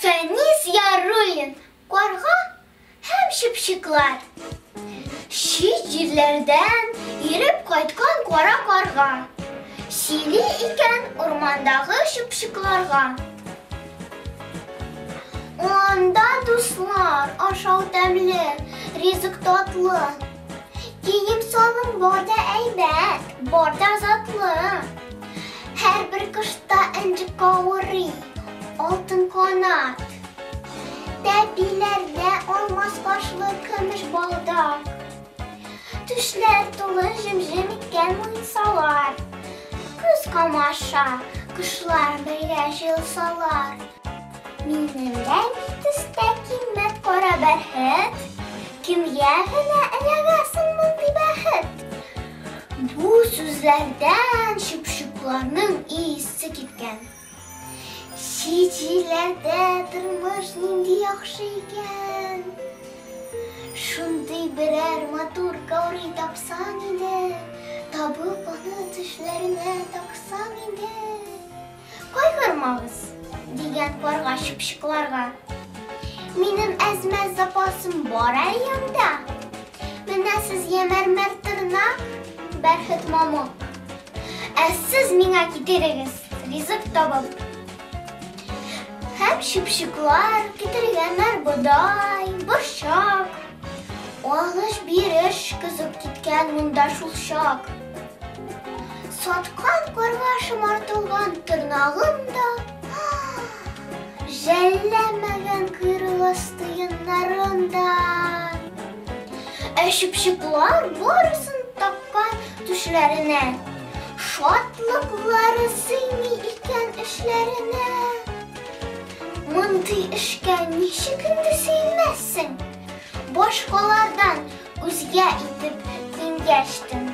Фәнис Яруллин, Карга һәм чыпчыклар. Шит җирләрдән йөреп кайткан кара карга. Сөйли икән урмандагы чыпчыкларга. Анда дуслар, ашау тәмле, ризык татлы. Кием салым барда әйбәт, барда затлы. Һәр бер кышта инҗек кавырый, алтын канат. Тәпиләрдә алмас башлы көмеш балдак. Түшләр тулы җем-җем иткән муенсалар. Көз камаша, кышлар бергә җылсалар. Минем ләмитестә киммәт кара бәрхет. Кемгә генә эләгәсен мондый бәхет? Бу сүзләрдән чыпчыкларның исе киткән. Чит-җирләрдә тормыш нинди яхшы икән. Шундый берәр матур каурый тапсаң иде, табып аны төшләренә таксаң иде. Кайгырмагыз, дигән карга чыпчыкларга. Минем әзмәт запасым бар әле. Менә сезгә мәрмәр тырнак, бәрхет мамык. Ә сез миңа китерегез, ризык табып. Һәм чыпчыклар китергәннәр бодай, борчак. Алыш-биреш кызып киткән монда шул чак. Саткан карга шомартылган тырнагым да, жәлләмәгән кырыласты яннарында. Ә чыпчыклар барысын таккан түшләренә. Шатлыклары сыймый икән эшләренә. Мондый эшкә ничек инде сөймәссең? Башкалардан үзгә итеп киңәштем.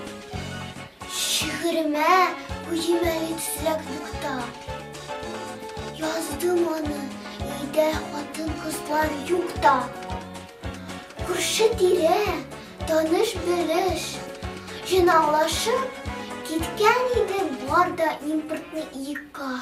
Шигыремә куйым әле төзләк нукта. Яздым аны, өйдә хатын-кызлар юкта. Күрше-тирә, таныш-белеш, җыналашып киткән иде бар да импортны ика.